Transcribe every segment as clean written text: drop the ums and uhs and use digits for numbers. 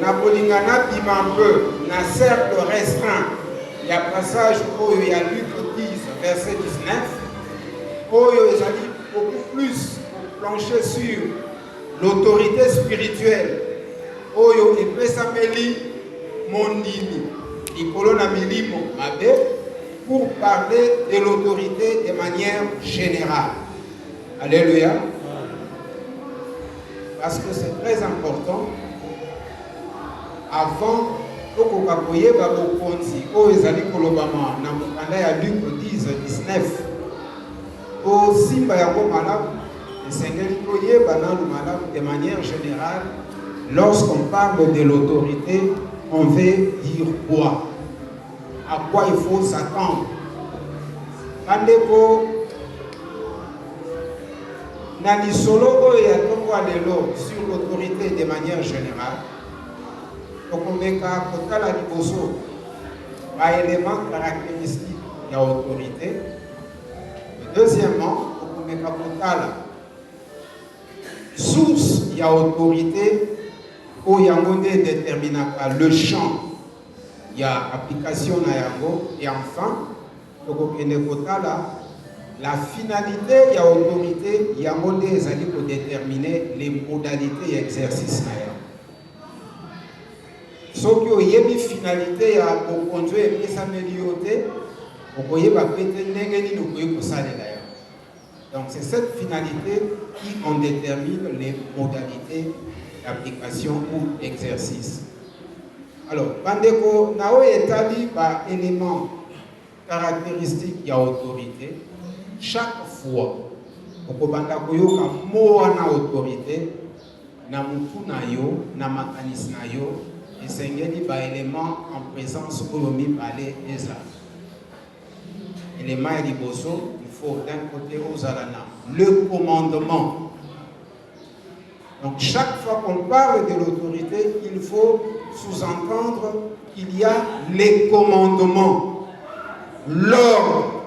Nabolingana bima un peu, na cercle restreint. Il y a passage où il y a Luc 10, verset 19, où il y a beaucoup plus plancher sur l'autorité spirituelle. Où il y a Pesameli Mondini, Nicolona Milimo Mabe, pour parler de l'autorité de manière générale. Alléluia. Parce que c'est très important. Avant, Okokakoye Babo Ponzi, O Ezali Kolobama, Namukanda ya Luc 10, 19, O Simba Yako Malam, et Sengeli Koye Banalou Malam, de manière générale, lorsqu'on parle de l'autorité, on veut dire quoi? À quoi il faut s'attendre? Bandeko, Nani Solo Oya Tokwa Lelo sur l'autorité de manière générale. Tokomeka Kotala Liboso, par élément caractéristique de l'autorité. Deuxièmement, Tokomeka Kotala, source de l'autorité, où Yangonde déterminaka le champ, il y a application na Yango, et enfin, Tokomeka Kotala, la finalité de l'autorité, Yangonde ezali pour déterminer les modalités d'exercice na Yango. Ce qui est la finalité de conduire et sa méliorer, donc c'est cette finalité qui en détermine les modalités d'application ou d'exercice. Alors, Bandeko, Nao établit par élément caractéristique de l'autorité, chaque fois, au Bandako yoka moana autorité, na mutu na yo, na makanis na yo, et Seigneur par élément en présence pour nous parler des arts. Élément et liboso, il faut d'un côté aux alana le commandement. Donc chaque fois qu'on parle de l'autorité, il faut sous-entendre qu'il y a les commandements, l'ordre,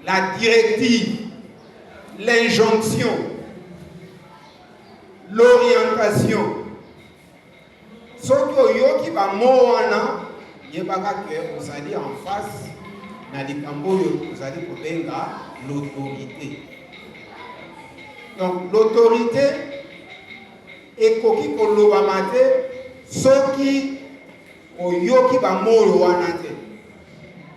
la directive, l'injonction, l'orientation. Ce qui va mourir, il y a que vous allez en face, vous allez l'autorité. Donc l'autorité est coquille pour l'obamate, ce qui va mourir.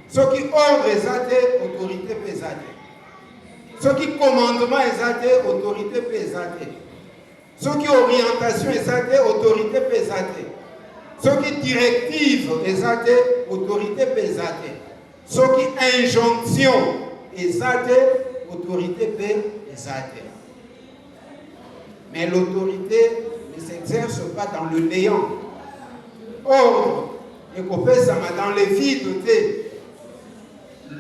Ce qui ordre est autorité pesate. Ce qui commandement est autorité pesate. Ce qui orientation est autorité pesate. Ce qui directive est autorité pesate. Ce qui injonction est autorité pesate. Mais l'autorité ne s'exerce pas dans le néant. Ordre et dans les vides.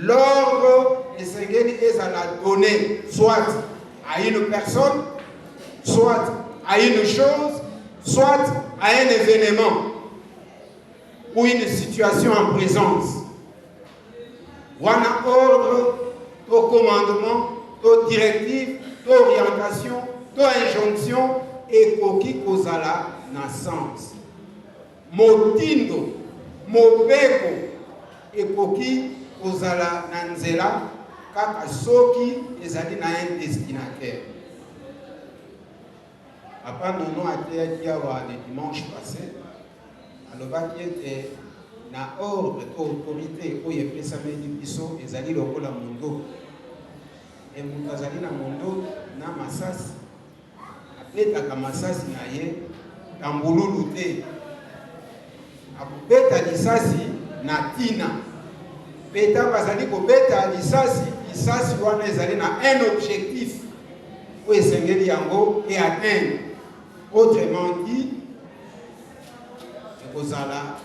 L'ordre est à la donner soit à une personne, soit à une chose, soit à un événement ou une situation en présence. Wana ordre, to commandement, to directive, to orientation, to injonction et koki kozala na sens. Motindo, mobeko et koki kozala na nzela kaka soki ezali na un destinataire. Papa Nono a dit le dimanche passé, alors qu'il était na ordre autorité où il y a samedi biso ezali lokola mundo et mundo azali na mundo na masasi abetaka masasi na ye tambululu te akubeta lisasi na tina beta bazali kobeta lisasi wana ezali na un objectif où esengeli yango et atteindre. Autrement dit, ekozala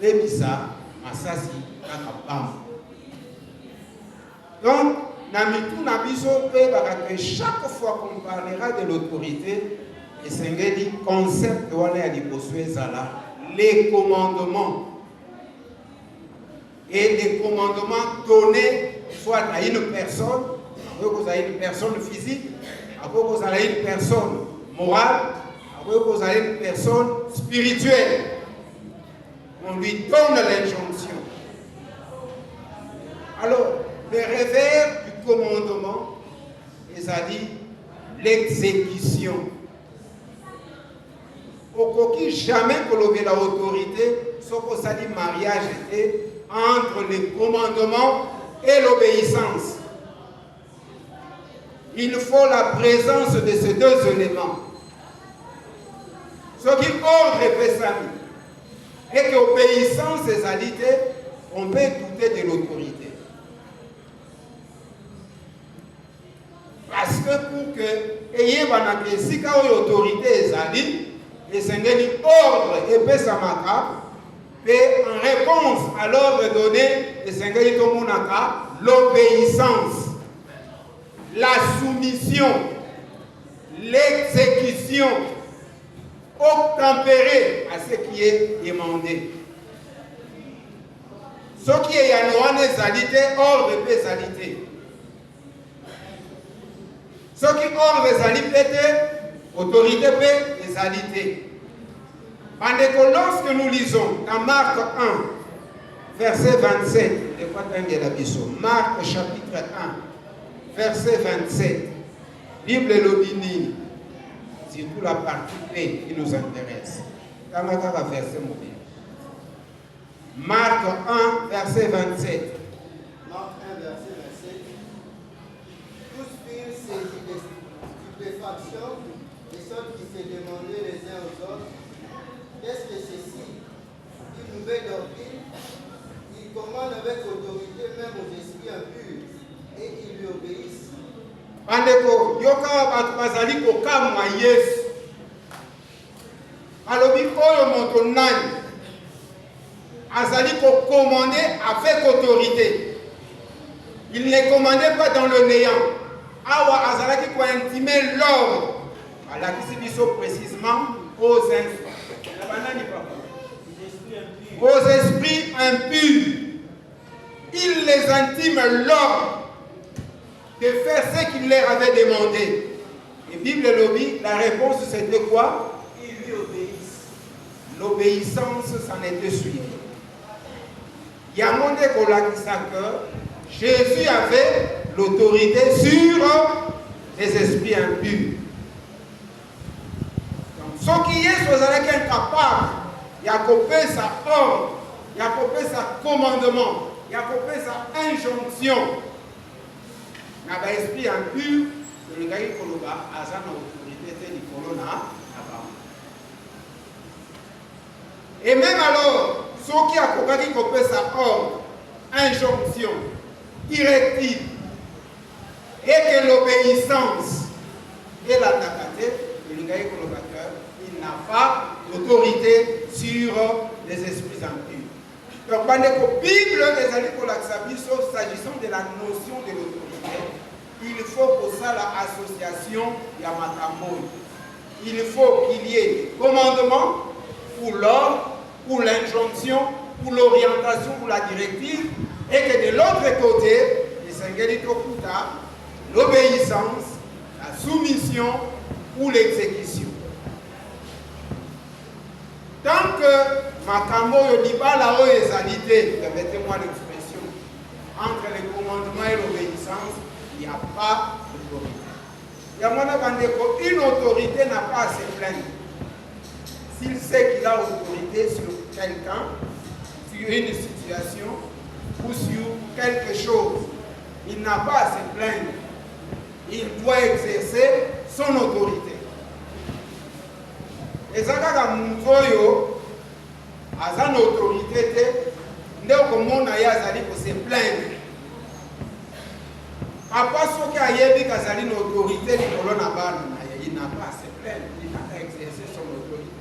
Ebisa, Masasi, Kakapam. Donc, Namitu Nabiso que chaque fois qu'on parlera de l'autorité, et c'est un concept les commandements. Et les commandements donnés soit à une personne, après vous avez une personne physique, après vous avez une personne morale, Vous avez une personne spirituelle. On lui donne l'injonction. Alors, le revers du commandement, c'est-à-dire l'exécution. Au coquille jamais que l'autorité, sauf que ça dit mariage était entre le commandement et l'obéissance. Il faut la présence de ces deux éléments. Ce qui ordre peut s'amener. Et qu'obéissance et salité, on peut douter de l'autorité. Parce que pour que ayez si quand l'autorité est sali, et c'est ordre et peut s'amaka, et en réponse à l'ordre donné, et c'est l'obéissance, la soumission, l'exécution, obtempérer à ce qui est demandé. Ce qui est yanouane salité, ordre peut salité. Ce qui ordre salité, autorité peut salité. Lorsque nous lisons dans Marc 1, verset 27, Marc chapitre 1, verset 27, Bible et l'Obini, surtout la partie P qui nous intéresse. Marc 1, verset 27. Marc 1, verset 27. Tous firent saisis de stupéfaction et ceux qui se demandaient les uns aux autres, qu'est-ce que ceci? Une nouvelle doctrine. Il commande avec autorité même aux esprits impurs et ils lui obéissent. Bandeko, yoka batu bazali kokamwa Yesu. Alobi oyo moto nani azali commander avec autorité. Il ne commandait pas dans le néant. Awa azalaki ko intimer l'ordre. Alakisi biso précisément aux esprits impurs. Il les intime l'ordre de faire ce qu'il leur avait demandé. Et Bible et lobby, la réponse c'était quoi? Ils lui obéissent. L'obéissance s'en était suivie. Yamonde Kolakisaka, Jésus avait l'autorité sur les esprits impurs. Donc, ce qui est incapable, il y a coupé sa ordre, il y a coupé sa commandement, il y a coupé sa injonction. Il y a un esprit impur, le gars qui a l'autorité du colonna. Et même alors, ceux qui a coupé sa ordre, injonction, directive, et que l'obéissance est l'attaqué, le gars il n'a pas d'autorité sur les esprits impurs. Donc, dans la Bible, s'agissant de la notion de l'autorité, il faut pour ça l'association Yamatamoi. Il faut qu'il y ait commandement pour l'ordre, pour l'injonction, pour l'orientation, pour la directive, et que de l'autre côté, l'obéissance, la soumission ou l'exécution. Tant que Makambo Yodibala Oyezalité, permettez-moi l'expression, entre le commandement et l'obéissance, il n'y a pas d'autorité. Une autorité n'a pas à se plaindre. S'il sait qu'il a autorité sur quelqu'un, sur une situation ou sur quelque chose, il n'a pas à se plaindre. Il doit exercer son autorité. Et ça, quand Mouvoyo a son autorité, il faut se plaindre. Après ce qu'il y a une autorité, il n'a pas à se plaindre, il n'a qu'à exercer son autorité.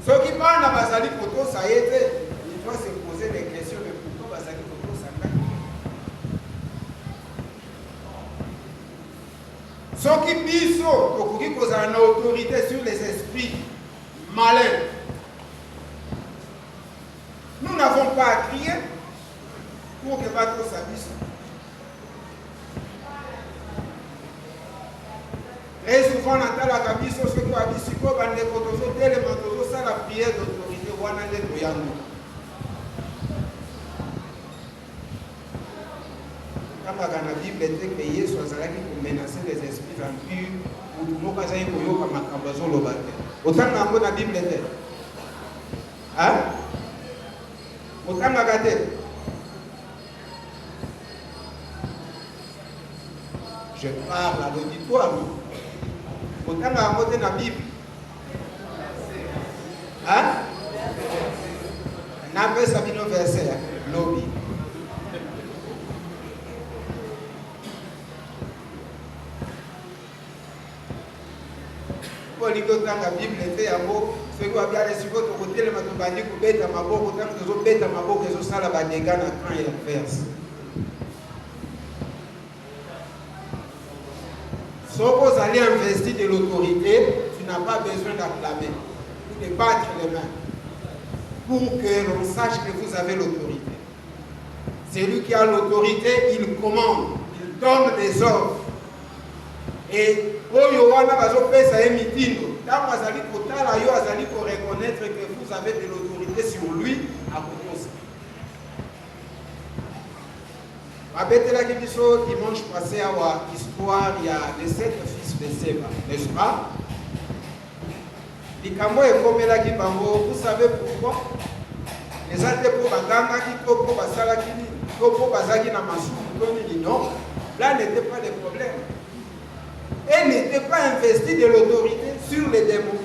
Ce qui parle à Basali Koto, ça y est, il doit se poser des questions de pourquoi Basali Koto s'engage. Ce qui dit qu'il a une autorité sur les esprits malins. Nous n'avons pas à crier pour que battre sa vie. Très souvent, on entend la cabine sur ce qu'on a dit, si on a des photos, ça la prière d'autorité, on a des troyans. Quand la Bible était payée, soit ça qui menacer les esprits impurs, ou tout le monde a dit que yo comme un le bâtiment. Autant que la Bible était. Hein? Autant que la tête. Je parle à l'auditoire. Autant que la Bible. Hein? On appelle ça un verset. Lobby. Pour les gens la Bible était à mot, ceux qui ont bien reçu votre côté, les matobani, qui bêtent à ma boque, autant que les bêtes à ma boque, ils ont ça là-bas des gars, quand il verse. Sauf que vous allez investir de l'autorité, tu n'as pas besoin d'acclamer, ou de battre les mains, pour que l'on sache que vous avez l'autorité. Celui qui a l'autorité, il commande, il donne des ordres. Et oyo wana bazopesa ye mitindo ntango azali kotala yo azali koreconnaître que vous avez de l'autorité sur lui akokosa babetelaki biso dimanche passé awa histoire ya les 7 fils de Seba, n'est-ce pas? Likambo ekomelaki bango, vous savez pourquoi? eza te mpo bagangaki to mpo basalaki nini to mpo bazalaki na masumu to nini, non, là n'était pas de problème. Elle n'était pas investie de l'autorité sur les démons.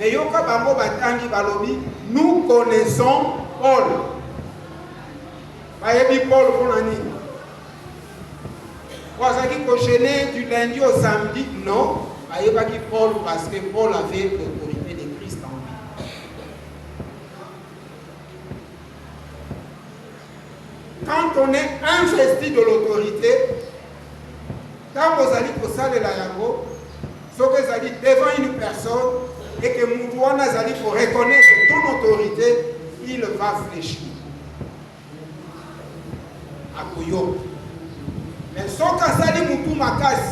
Mais yoka bango batangi balobi, nous connaissons Paul. Bayebi Paul pour la nuit. Wazaki kochene du lundi au samedi, non. Bayebaki Paul parce que Paul avait l'autorité de Christ en lui. Quand on est investi de l'autorité, quand vous allez pour ça de la yango, ce que vous allez devant une personne et que Moutouana allez pour reconnaître ton autorité, il va fléchir. À Koyo. Mais ce que ça dit Moutou Makas,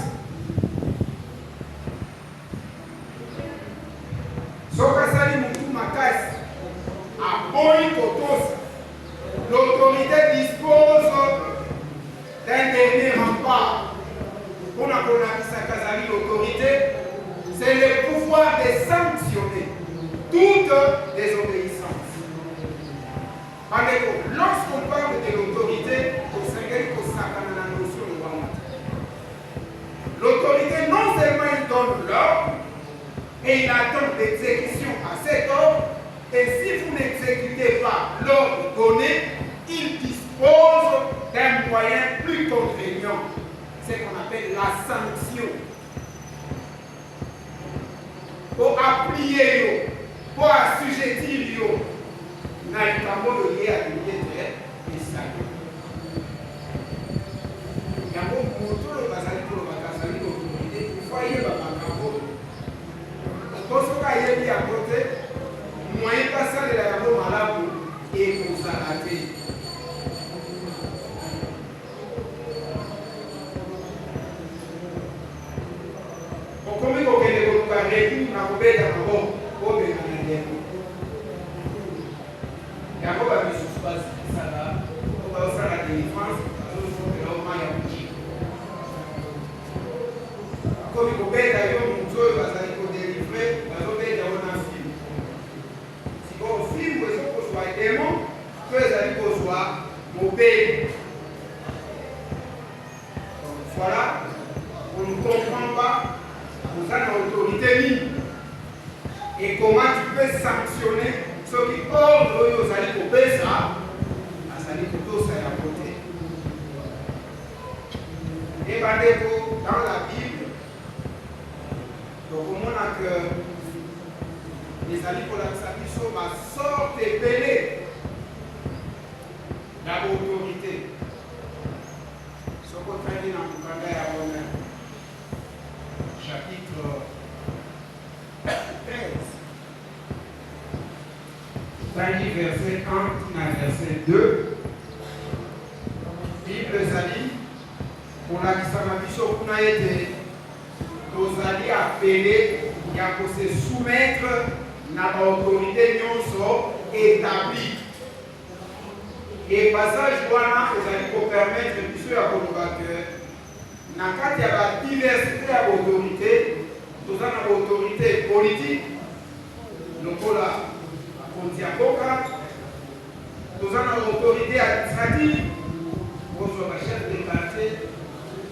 ce que ça dit Moutou Makas, à Boy Kotos, l'autorité dispose d'un dernier rempart. On a appelé l'autorité, c'est le pouvoir de sanctionner toute désobéissance. Lorsqu'on parle de l'autorité, l'autorité non seulement il donne l'ordre, et il attend l'exécution à cet ordre, et si vous n'exécutez pas l'ordre donné, il dispose d'un moyen plus contraignant. C'est ce qu'on appelle la sanction. Pour applier, pour assujettir, il y a un mot lié à l'unité et ça. Il y a un mot pour tout le bazali pour le bazali l'autorité. Il faut y aller à Macabo. Pour ce qu'il y a à côté, moyen passé de la Yabo Malabo et pour s'arrêter. Comme il faut que les gens réunis à Robert d'abord, comme les Canadiens. Il y a un peu de souffrance, ça là, on va faire la délivrance, parce que l'homme a un petit. Comme il faut que les gens va délivrer, on va faire un film. Si on film, il faut que soit démon, que les gens soient mauvais. Voilà, on ne comprend pas. Vous avez l'autorité libre. Et comment tu peux sanctionner ceux qui ordonnent aux alliés pour faire ça, à alliés pour tout ça à côté. Et dans la Bible, donc on a que les alliés pour la satisfaction ma sorte épelée dans l'autorité. Ce qu'on traîne dans le Canada à Romain. Chapitre 13. Verset 1 à verset 2. Bible Zali, on a dit ça, a été, nous allons appeler à se soumettre à l'autorité établie. Et passage voilà, vous allez vous permettre de puisser à que dans la diversité de l'autorité, nous avons l'autorité politique, nous avons la nous avons l'autorité administrative, nous avons la chef de quartier,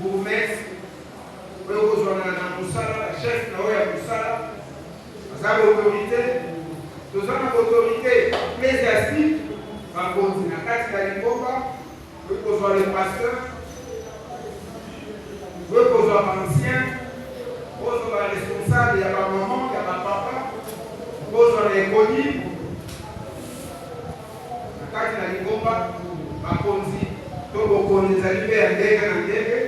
bourgmestre, nous avons la chef de Moussala, nous avons l'autorité, nous avons l'autorité ecclésiastique, par contre, dans la carte de l'Époque, nous avons les pasteurs, nous avons l'ancien, nous avons les responsables, il y a ma maman, il y a ma papa, nous avons les connus. Kati na Ligomba, bakonzi, to bokonzi zali pe ndenge na ndenge.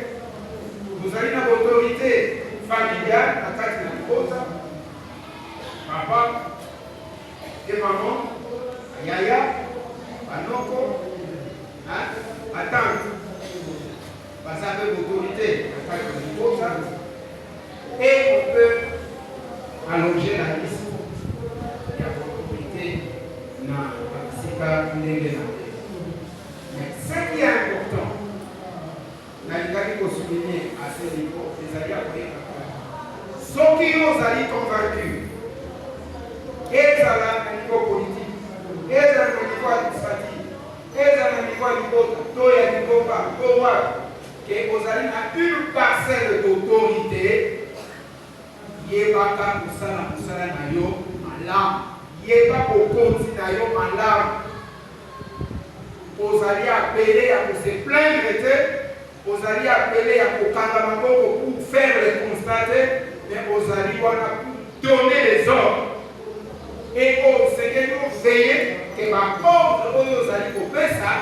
Tozali na autorité familiale na kati na Ligomba. Papa et maman, yaya, banoko, ma tante. Basabe autorité na kati na Ligomba. Et on peut allonger la liste. Il y a autorité na mais ce qui est important, nous avons souligné à ce niveau, les alliés à ceux qui nous ont convaincus, et à la niveau politique, et à la niveau administratif, et à la niveau que vous avez une parcelle d'autorité, il n'y a pas pour ça, il n'y a pas pour continuer en larmes. Vous allez appeler à se plaindre, vous allez appeler à pour faire les constater, mais vous allez donner les ordres. Et au Seigneur, nous veillez que ma pauvre, vous allez faire ça,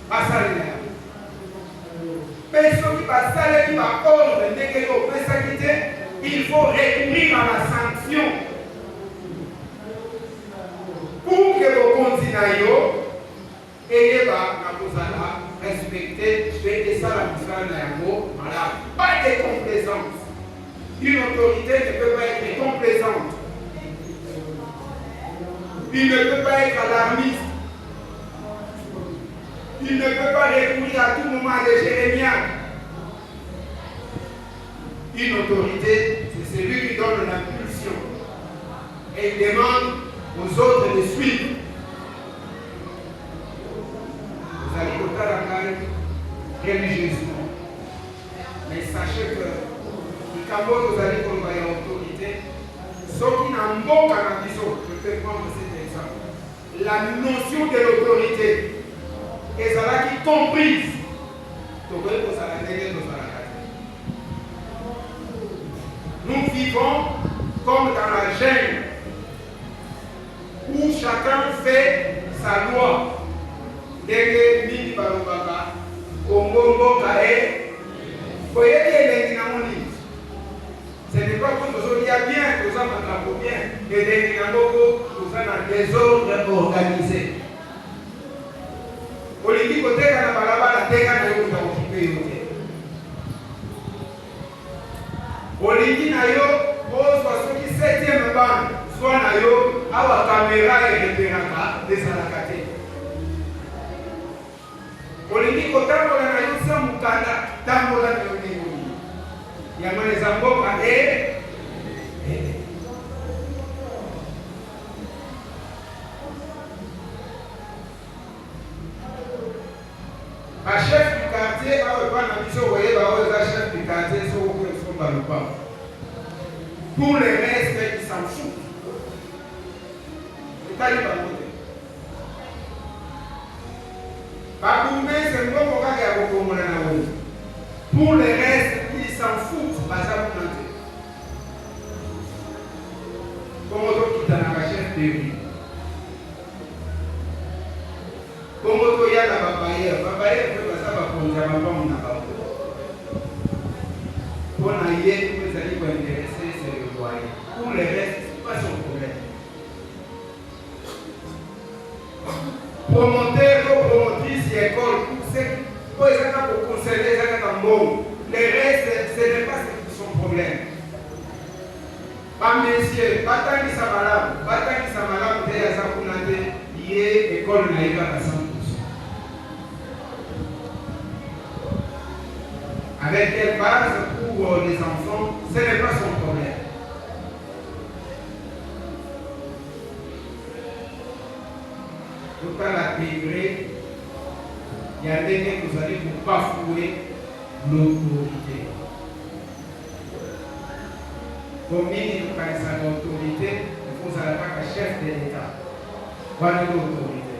pas ça personne qui va saler ma ordre, dès que vous faites ça, il faut recourir à la sanction. Pour que vous continuiez, et vous allez respecter et ça la pas de complaisance. Une autorité ne peut pas être complaisante. Il ne peut pas être alarmiste. Il ne peut pas recourir à tout moment à des jérémiades. Une autorité, c'est celui qui donne l'impulsion. Et il demande aux autres de suivre. Vous allez au Tarangal religieusement. Mais sachez que quand vous allez combattre l'autorité, ceux qui n'ont pas qu'à la vision, je peux prendre cet exemple. La notion de l'autorité, et ça là qui comprise. Nous vivons comme dans la gêne, où chacun fait sa loi. Dès Mini Balobaka, Congo Kae, ce n'est pas que nous sommes bien, nous sommes en bien, et des Namoko, nous sommes en désordre organisé. Olympique côté à la balaba, la terre à l'occupé. Olympique Nayo, au 67e ban, soit Nayo, à la caméra et référenda des Salakate. Olympique côté à la Nayo, sans Mukanda, dans la Nayo. Yamane Zamboka et ma chef du quartier, chef du quartier, pour le reste, ils s'en foutent. Pour le reste, ils s'en foutent. Comme on a la chef de vie. Comme on y a la babaye, peut passer à la maman. Pour aller, vous allez vous intéresser, c'est le loyer. Pour le reste, ce n'est pas son problème. Promoteur, promotrice, école, pour conserver les Pas messieurs, bataille sa malade, et à sa kunate, lié école naïve à 100%. Avec quelle base pour les enfants, ce n'est pas son problème. Donc à l'intégrer, il y a des gens que vous allez pour bafouer l'autorité. Comme il nous parle de l'autorité, il faut savoir que chef de l'État. Voilà l'autorité.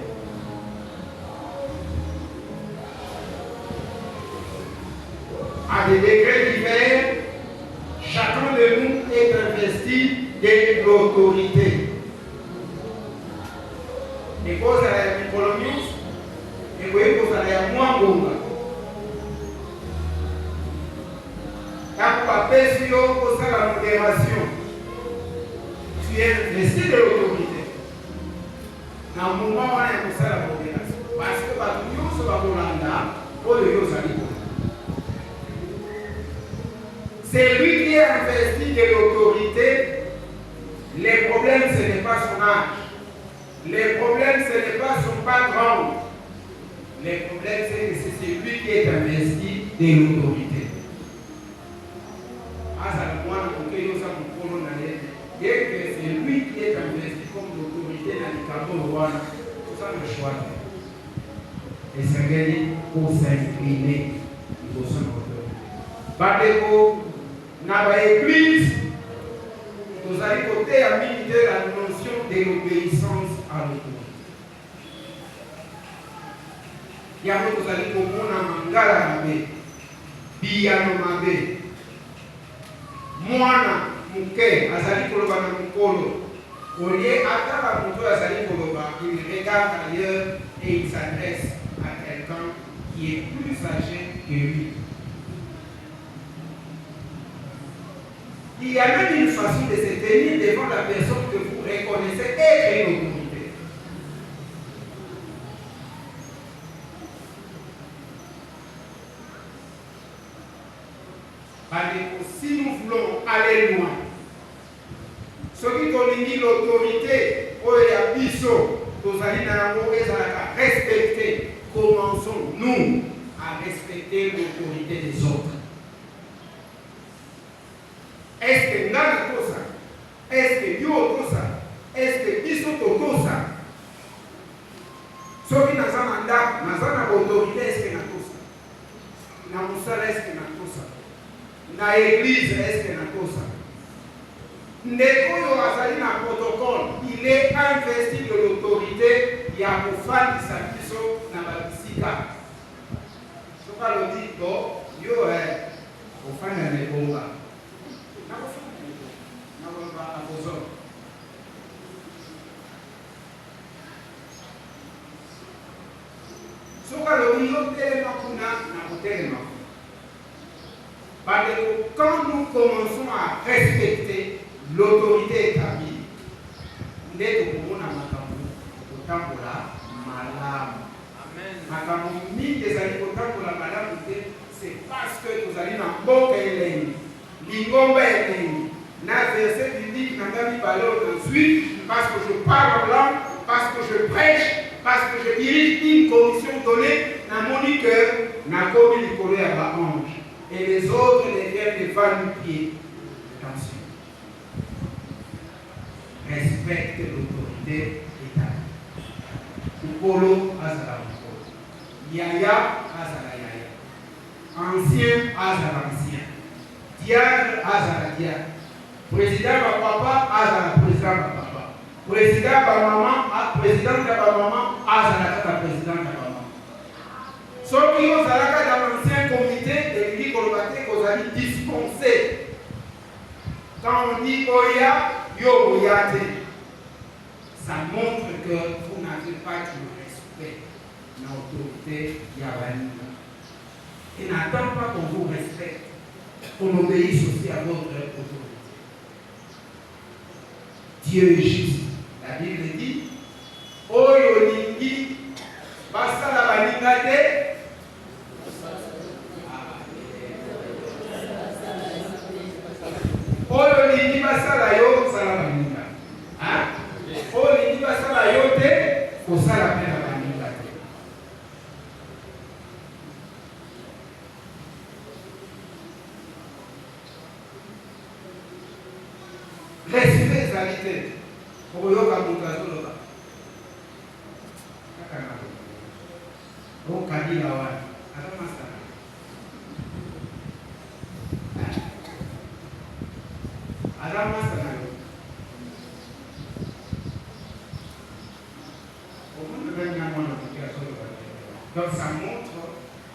À des degrés divers, chacun de nous est investi de l'autorité. Et quand vous allez à l'économie, et vous allez à moins bon. Quand vous avez sur la modération, tu es investi de l'autorité. Dans le moment où on est pour la modération, parce que tout le monde va pour c'est lui qui est investi de l'autorité. Les problèmes, ce n'est pas son âge. Les problèmes, ce n'est pas son background. Les problèmes, c'est que c'est celui qui est investi de l'autorité. C'est lui qui est investi comme l'autorité dans le Cameroun. C'est ça le choix. Et c'est gagné pour s'incliner pour son autorité. Dans l'église, nous allons côté à militer la notion de l'obéissance à l'autorité. Il y a d'autres allez comprendre à Mangala Mabe, Biyano Mabe, Moana, Mouké, Azali Koloba Mukolo. Au lieu à Mouto Azali Koloba, il regarde ailleurs et il s'adresse à quelqu'un qui est plus âgé que lui. Il y a même une façon de se tenir devant la personne que vous reconnaissez être une autorité. Si nous voulons aller loin, ce qui dit l'autorité, respecter, commençons-nous à respecter l'autorité des autres. Est-ce que Nana Kosa? Est-ce que Yo Kosa? Est-ce que Biso Kosa? Ce qui n'a pas mandat, n'a pas d'autorité, est-ce que Nakosa? Na Moussala, est-ce que Nakosa? Na Église, est-ce que Nakosa? Nekoyo Azali na protocole, il est investi de l'autorité, il y a pour faire du sacrifice dans la bisika. Je ne pas le dire, bon, yo, pour faire un école. Quand nous commençons à respecter l'autorité établie, nous pouvons c'est parce que nous allons dans Boka et Lingomba et na verset biblique ensuite parce que je parle là, parce que je prêche, parce que je dirige une commission donnée dans mon cœur, na commis l'école à ange. Et les autres deviennent des femmes du pied. Attention. Respecte l'autorité établie. Upolo azala upolo. Yaya azala yaya. Ancien azala ancien. Diable azala diable. Président de papa, azala président de papa. Président de maman, président de maman, azala président de maman. Sauf que nous allons dans l'ancien comité de l'Église colombaté, vous allez dispenser. Quand on dit Oya, Yo Oyate, ça montre que vous n'avez pas du respect dans l'autorité Yavanina. Et n'attend pas qu'on vous respecte, qu'on obéisse aussi à votre autorité. Dieu est juste. La Bible dit Oyo Ningi, Basta la Baningate. Oyo Ningi Basta la Yo. ça la peine à la terre. Respect égalité pour le Kamukazo Loba. Donc, Kabila Wan, alors Masta. Alors Masta. Donc ça montre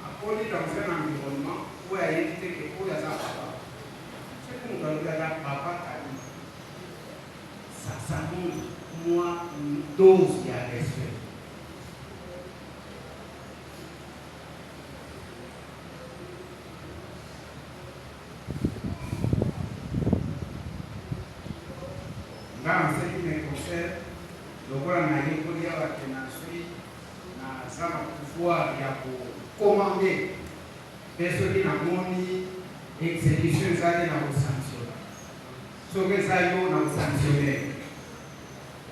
à qu'on est dans un environnement où il y a évité que pour les enfants. C'est qu'on doit regarder papa Kali. Ça montre moi une dose de respect. Là, en ce qui me concerne, le roi n'a eu pour dire que je suis dans un pouvoir de commander personne qui n'a pas exécution ça n'a pas sanctionné. Ce que ça n'a pas sanctionné.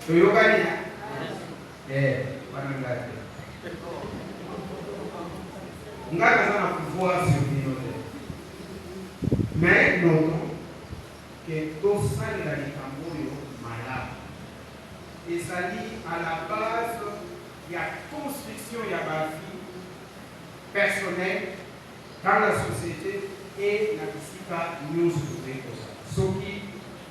Tu as gagné? Pas de gagner. On a un pouvoir sur l'unité. Mais notons que tout ça est dans les tambours malades. Et ça dit à la base, il y a construction, il y a la vie personnelle dans la société et la physique nous se ce qui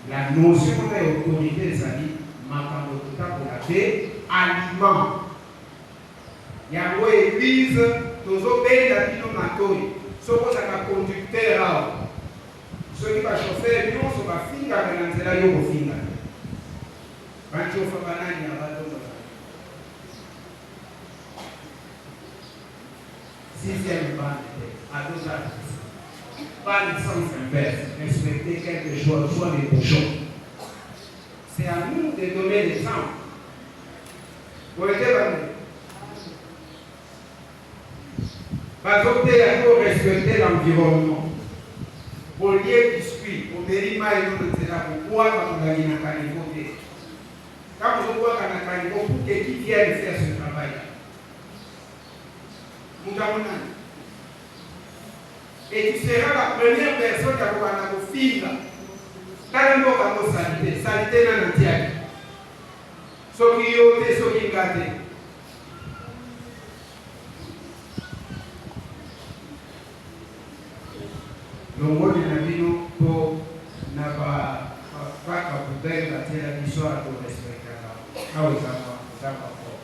la notion d'autorité, ça dit Makamotota pour la paix, aliment. Il y a une église, tous les pays d'Abino ce qui est un conducteur, ce qui va chauffer, nous sommes à finir avec la finir. Sixième bande à 2 artistes. Pas de sens inverse. Respecter quelque chose, soit des bouchons. C'est à nous de donner l'exemple. Vous voyez, par exemple, il faut respecter l'environnement. Pour lier biscuit, pour mériter ma et pour pouvoir dans la vie n'a pas niveau. Quand vous voyez qu'on a pour qui viennent faire ce travail. Et tu seras la première personne qui va vous faire. Quand on va vous salité dans le diable. Ce qui ont été, ce qui ont gardé. Le mot de la vie pour n'a pas de la terre qui soit pour respecter. Ah oui, ça va fort.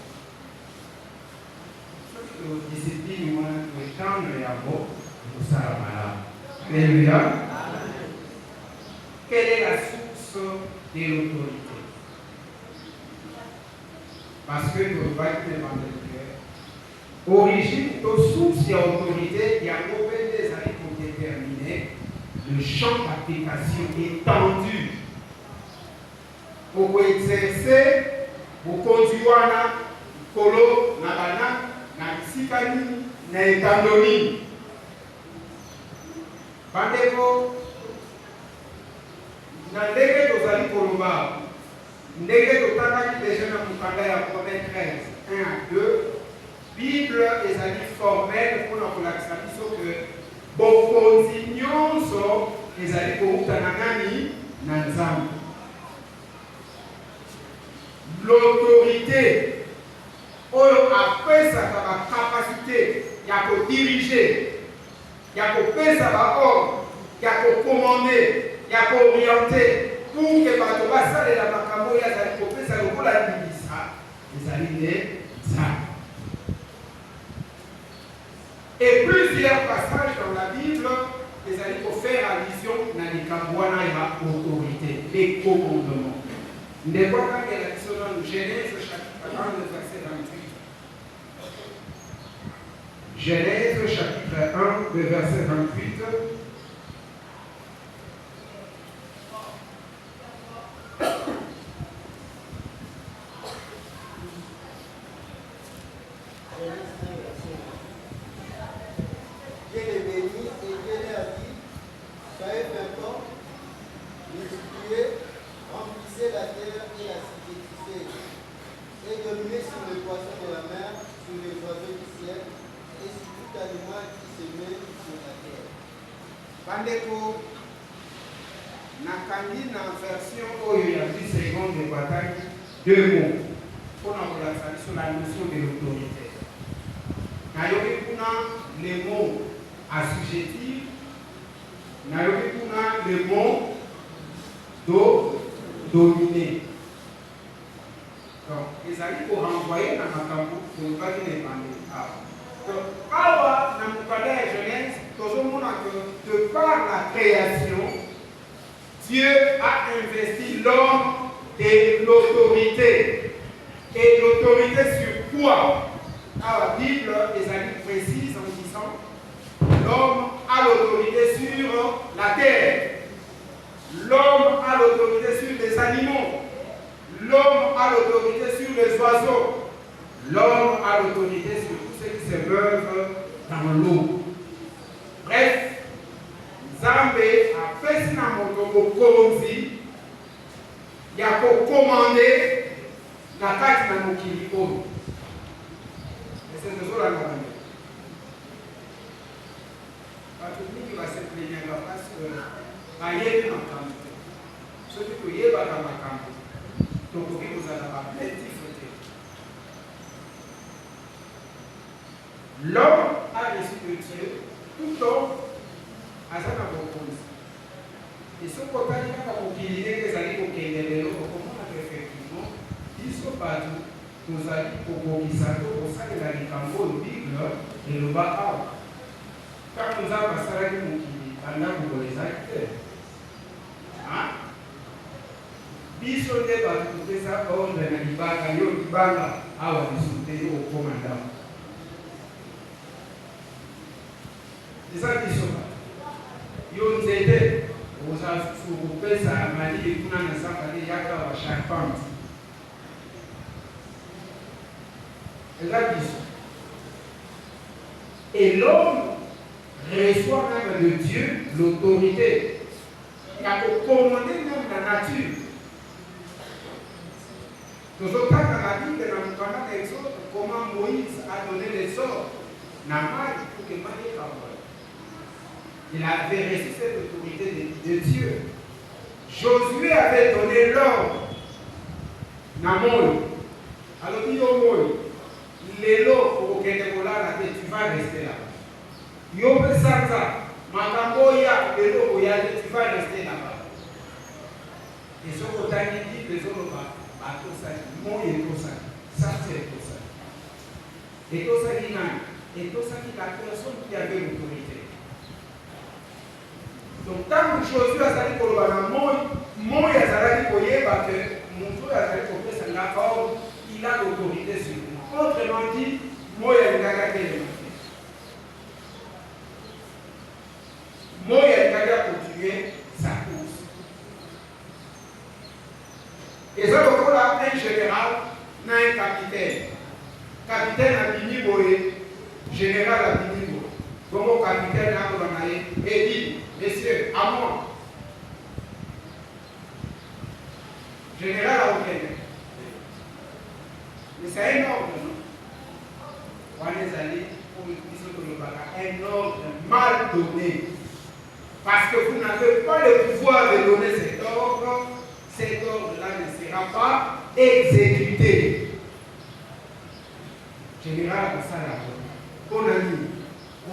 Discipline, moi, le temps de la mort, pour ça, malade. Alléluia. Quelle est la source de l'autorité? Parce que nous va être demandé de cœur. Origine, de source de l'autorité, il y a combien des années pour déterminer le champ d'application étendu pour exercer. Vous conduisez à Kolo, Nabana, Nasikani, Naetandoni. Bandeko, Nandeke Tozali Koloba, Ndeke Totana qui déjà dans Mukanda ya Promet 13, 1 à 2, Bible et amis formels pour nous l'accent que bon continuons sur les amis pour Tananani, Nanzam. L'autorité, après sa capacité, il y a pour diriger, il y a pour faire sa ordre, il y a pour commander, il y a pour orienter, pour que Bato Bassa et la Macamo, il y a pour faire ça, le rôle à les aligner, ça. Et plusieurs passages dans la Bible, les amis pour faire allusion dans les Kabouana et à l'autorité, les commandements. Nous devons regarder la question dans Genèse chapitre 1, verset 28. Genèse chapitre 1, verset 28. Dieu les bénit et Dieu leur dit, soyez féconds, multipliez, remplissez la terre et la substituez, et dominer sur les poissons de la mer, sur les oiseaux du ciel et sur tout animal qui se met sur la terre. Bandeko, nakangi na version oyo ya 10 secondes de bataille, deux mots pour nous sur la notion de l'autorité. Nayoki kuna les mots assujettis, nayoki kuna les mots dominer. Donc, ils allaient pour renvoyer dans ma campagne pour ne pas les demander. Donc, awa dans mon palais de Genèse, de par la création, Dieu a investi l'homme de l'autorité. Et l'autorité sur quoi? La Bible est précise en disant l'homme a l'autorité sur la terre, l'homme a l'autorité sur les animaux, l'homme a l'autorité sur les oiseaux, l'homme a l'autorité sur tout ce qui se meurt dans l'eau. Bref, Zambé a fait na moto bokonzi ya kokomande na kati na mokili oyo. C'est ce jour-là, parce que nous qui va se plaindre parce que ayebi makambo soki toyebaka makambo tokoki kozala baplaintif te. L'homme a reçu de Dieu tout homme aza na bokonzi. Et soki otali kaka mokili ndenge ezali kokende lelo okomonaka effectivement biso bato tozali kokokisa to kosalela likambo oyo Bible eloba awa. Kaka Nzambe asalaki mokili bandako boye ezali te. Biso nde bato topesa ordre na libanga yo libanga awa biso te yo okoma ndako. eza biso yo nzete okopesa malili kuna na safari yaka wa charpente eza biso. Et l'homme reçoit même de Dieu l'autorité. Il a commandé même la nature. Nous avons dans la Bible, dans l'Exode, comment Moïse a donné les ordres n'a pas pour que Marie parole. Il avait reçu cette autorité de Dieu. Josué avait donné l'ordre. Namol. Alors, il y a Lelo au Kenemola, tu vas rester là. Yobe Santa, Makamboya, Lelo, tu vas rester là-bas. Et ce qu'on t'a dit, les autres, mon et tout ça, ça c'est tout ça. Et tout ça qui n'a, et tout ça qui la personne qui avait l'autorité. Donc, tant que Josué a sali pour le banamon, mon et Azara qui voyait, que mon tour a sali pour faire sa corde, il a l'autorité sur moi. Autrement dit, moi et Gaga qui est moi et Gaga continuer sa course. Et ça, on a un général, un capitaine. Capitaine a fini boé, général a fini boé. Donc, le capitaine a dit, et dit, messieurs, à moi. Général a obtenu. Mais c'est un ordre, non? On est allé pour un ordre mal donné. Parce que vous n'avez pas le pouvoir de donner cet ordre-là ne sera pas exécuté. Général, ça là. On a dit,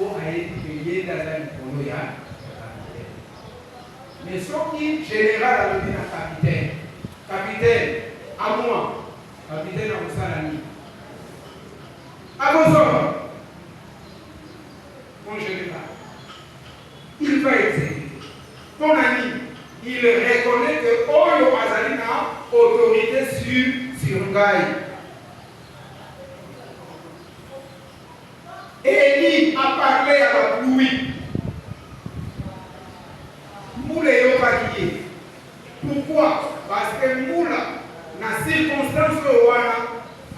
on a été payé dans un polo. Mais ce qui général a donné à capitaine. Capitaine, à moi. Capitaine à Moussalani. À vos hommes. Mon général. Il va exécuter. Ton ami, il reconnaît que Oyo Azali a autorité sur Ngaï. Élie a parlé à la pluie. Moula est opaquillé. Pourquoi? Parce que Moula, dans la circonstance où on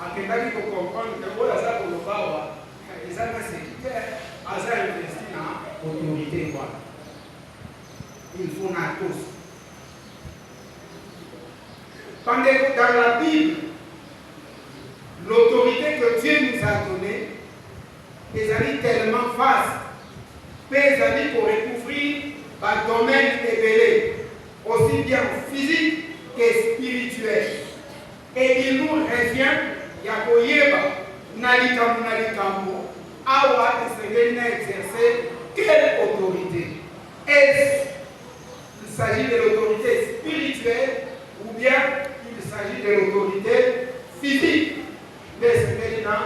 a quelqu'un qui comprendre que Moula a ça pour le bas, et ça n'a sécurité, a ça investi dans l'autorité. Il faut na tous. Pendant que dans la Bible, l'autorité que Dieu nous a donnée, les amis tellement vaste, les amis pour recouvrir le domaine évelé, aussi bien physique que spirituel. Et il nous revient, Yakoyeba, Nalikambo, Awa et exercer quelle autorité? Est-ce qu'il s'agit de l'autorité spirituelle ou bien il s'agit de l'autorité physique? Mais c'est maintenant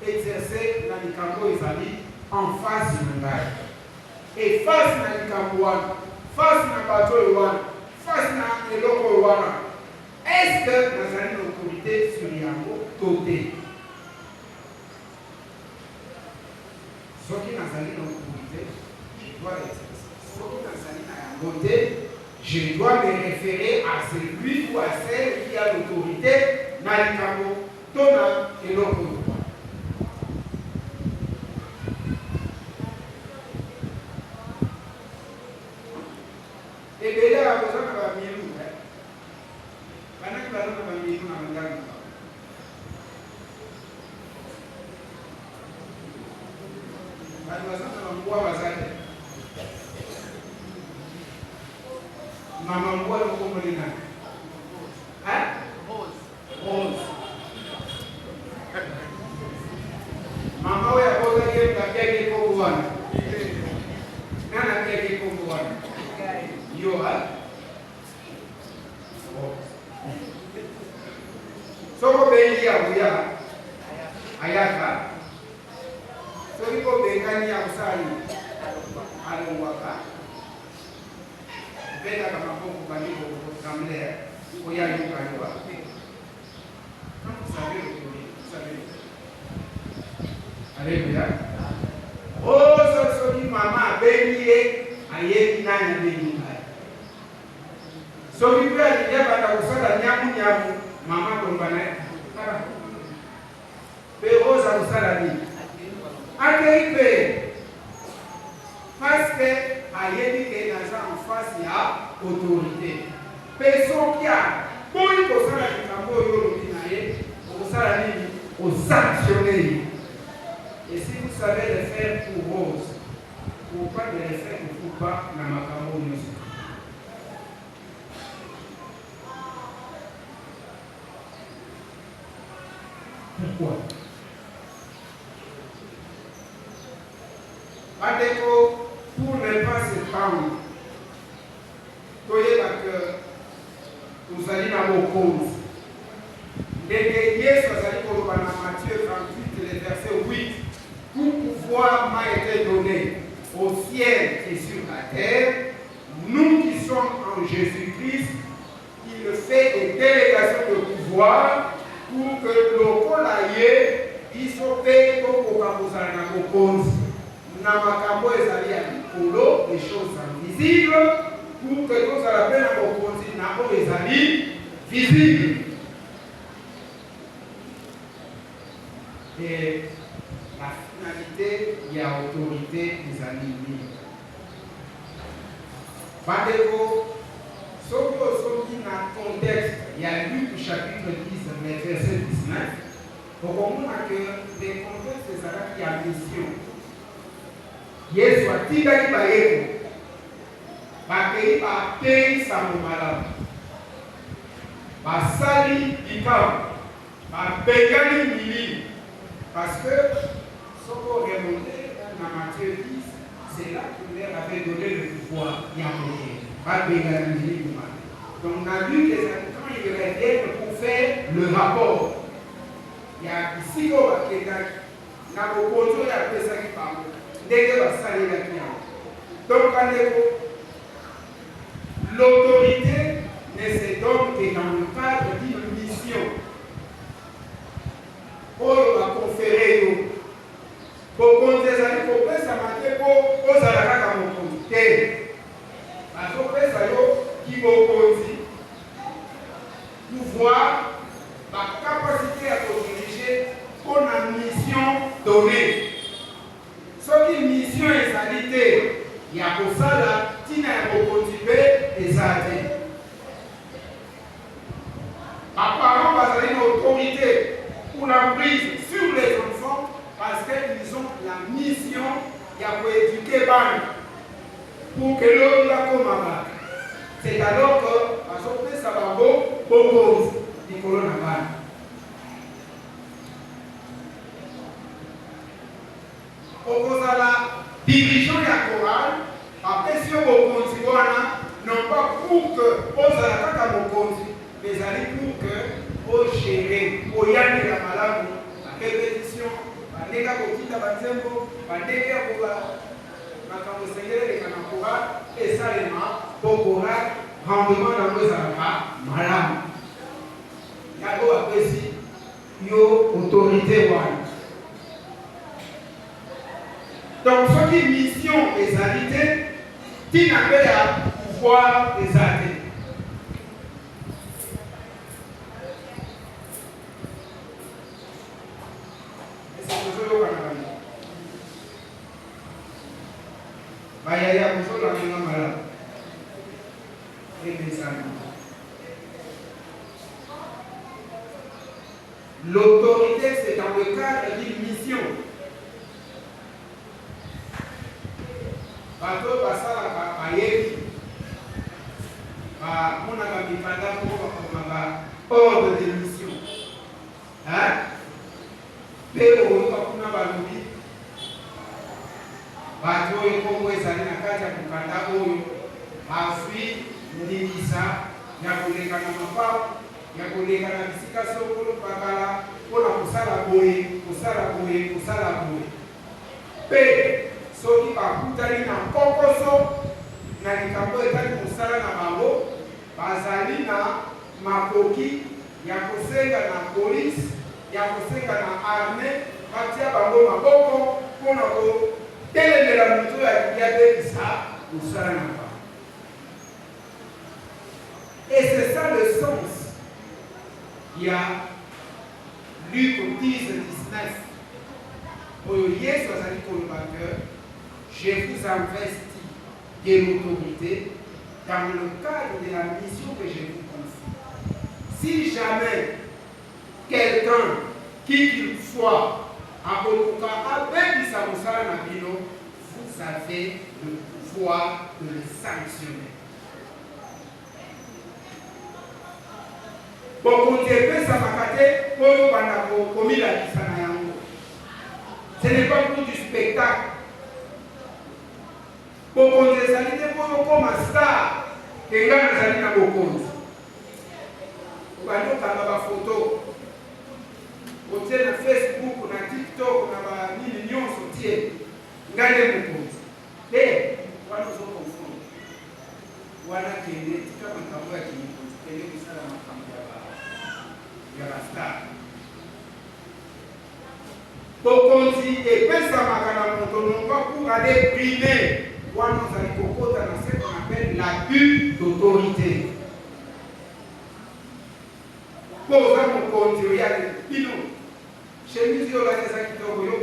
exercer Nalikambo Ezali en face du monde. Et face à Nalikambo, face à Bateau, face à Eloko, est-ce que nous avons une autorité sur Yango côté? Ce qui nous a une autorité, je dois l'exercer. Ce qui nous a une autorité, je dois me référer à celui ou à celle qui a l'autorité, Nalikambo, Tona et Loko. Et bien là, vous avez un million. Pendant que vous avez un million, vous avez un million. Maman boit le communina. Hein? Rose. Maman ouais rose qui a bien pour voir. Nana bien pour voir. Yo hein? Soko bengi ya buya. Ayaka. Soko bengi ya usai. Alongwaka. Bela kama Mungu kaniko kutamlea oya yuka yuka. Alléluia. Oh so mama bengie ayebi nani bengi. So bibi alijaba na kusala nyamu mama kombana. Beroza kusala ni. Akeipe. Parce que ayebi ke naza en face ya autorité. Personne qui a pour kusala kitambo yo linaye, kusala nini? Au sanctionner. Et si vous savez le faire pour Rose, pourquoi de le faire pour pas na makambo musique? Pourquoi? Adeko, pour ne pas se prendre, soyez que vous allez dans vos causes. Dès que Yesu allait pour Matthieu 38, le verset 8, tout pouvoir m'a été donné au ciel et sur la terre. Nous qui sommes en Jésus-Christ, il fait des délégations de pouvoir pour que le colaïe il soit fait pour les choses invisibles pour que nous allons les amis visibles. Et la finalité, il y a autorité des amis libres. Bandeko, ce qui dans le contexte, il y a Luc chapitre 10, verset 19. Pour comprendre que les contextes de ça, il y a mission. Yesu atikaki bayeko bakei bakei samomala basali ikamu babengani milili parce que ce qu'on remontait dans Matthieu 10 c'est là que leur avait donné le pouvoir babengani milili. Donc on a vu que quand ils reviennent pour faire le rapport il y a ici au bakengani na bokonzo ya pesa qui parle. Donc, l'autorité ne se donne que dans le cadre d'une mission. On va conférer. Pour qu'on des années, pour que ça m'a pour aux alaka comme autorité. Parce que ça qui m'oppose, pouvoir, la capacité à se diriger pour la mission donnée. Ce qui est mission et sanité, il y a pour ça là, qui n'a pas continué et ça a été. Apparemment, parce qu'il y a une autorité pour pour la prise sur les enfants parce qu'ils ont la mission d'éduquer pour que l'homme la commande. C'est alors que, parce que ça va beaucoup du coronavirus. Au cause de la division de la chorale, après si on continue, non pas pour que on s'attaque à mon compte, mais pour que on gère, on y a la malade, la répétition, la négativité, la tempo, la négativité, la et ça les mains, pour rendement dans nos enfants malades. Il y a après si il y a autorité. Donc, ce qui est mission des alités, qui n'a pas le pouvoir des alités. L'autorité, c'est dans le cadre d'une mission. Bato basala bayebi mona bamipanda pour ordre de mission. Pe oyoka kuna balobi bato oyo kombo ezali na kati ya mokanda oyo bazwi ndingisa ya koleka na mapapu ya koleka na bisika sokolo bakala mpona kosala boye kosala boye pe soki bakutani na kokoso na likambo etali kosala na bango bazali na makoki ya kosenga na polisi ya kosenga na arme batia bango maboko mpona kotelemela moto ya bebisa kosala na bango. Et c'est ça le sens. Il y a Luc 10, 19. Oyo Yesu azali koloba que je vous investis de l'autorité dans le cadre de la mission que je vous confie. Si jamais quelqu'un, qui qu'il soit, a koluka abebisa mosala na bino, vous avez le pouvoir de le sanctionner. Ce n'est pas pour du spectacle. Pour des années, comme un star, et là, nous allons dans vos comptes. Vous allez dans ma photo. Vous êtes sur Facebook, sur TikTok, sur les millions de soutiens. Regardez vos comptes. Et, on va nous confondre. Voilà qui est né, tout comme un caméra qui est né, et nous allons en caméra. Il y a la star. Bokonzi et Pesama non pas pour aller primer. Nous allons dans ce qu'on appelle l'abus d'autorité. Pour ça, mon compte, il y a des pilons. Chez nous, il y a des gens qui ont là,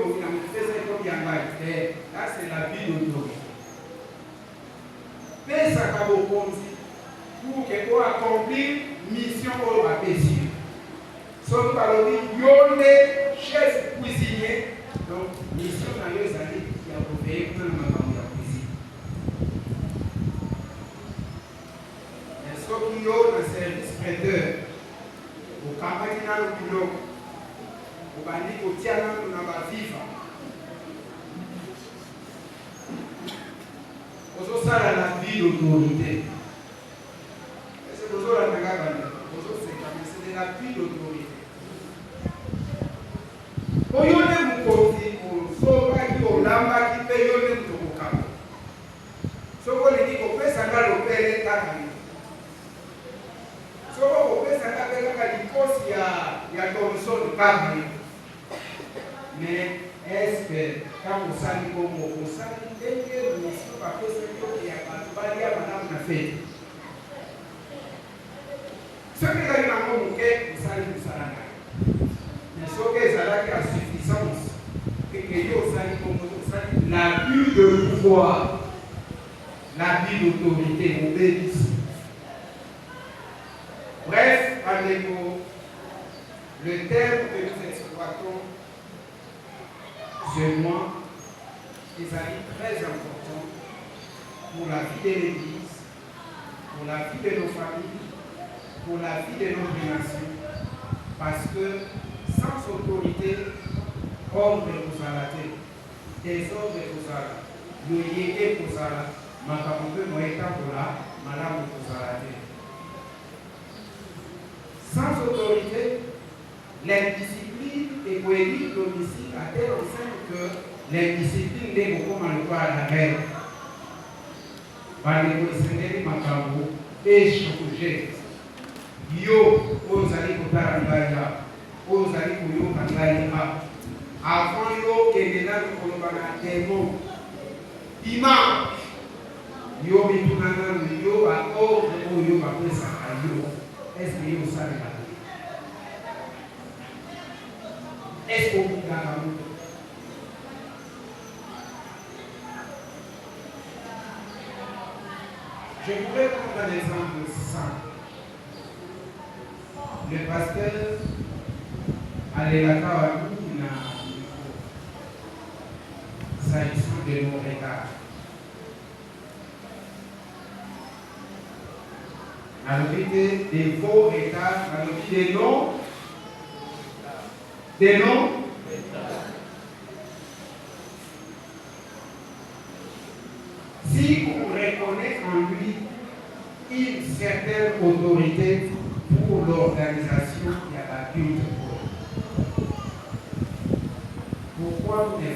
c'est l'abus d'autorité. Pesaka Bokonzi pour qu'on accomplisse mission pour la paix. Sauf par le dit, chef cuisinier, donc mission dans les années qui a ouvert pour la cuisine. Et ce qui est dans le service traiteur, au campagne dans le boulot, au bandit au tiana dans la viva. Au ça la vie d'autorité. C'est pour ça c'est la vie d'autorité. Oyone mukozi soba ki olamba ki pe yone mtokoka. Soko leki ko pesa ngalo pele takani. Soko ko pesa ngalo kaka likosi ya Thomson takani. Mais est-ce que quand on sali comme on sali dès que nous sommes pas pesa qui ya bali ya madame na fait. Ce que la maman muke sali musala. Ce que ça a la suffisance et que l'abus de pouvoir, l'abus d'autorité, obéisse. Bref, avec le terme que nous exploitons. doit-on seulement des avis très importants pour la vie de l'Église, pour la vie de nos familles, pour la vie de notre nation. Parce que sans autorité, ordre vous a raté, désordre vous a raté, le yéé vous a raté, makamope moïta pour la malade vous a raté. Sans autorité, l'indiscipline est cohérente domicile à tel enceinte que l'indiscipline n'est beaucoup mal à la mer. Par les conseillers Makambo et Chokoujet, Yo, Ozali Kotarangaya, Ozali Koyo Kangaya, avant Yo, Kedena Kolobana, Démon, Imam, Yo Mitunana, Yo, à ordre, Yo, après ça, à Yo. Est-ce que Yo savez la vie? Est-ce qu'on vous garde? Je pourrais prendre un exemple simple. Le pasteur Aléla Kawabou n'a s'agissant de nos retards. À l'objet des faux retards, à l'objet des noms, si on reconnaît en lui une certaine autorité pour l'organisation, il y a la culte. Pourquoi vous ne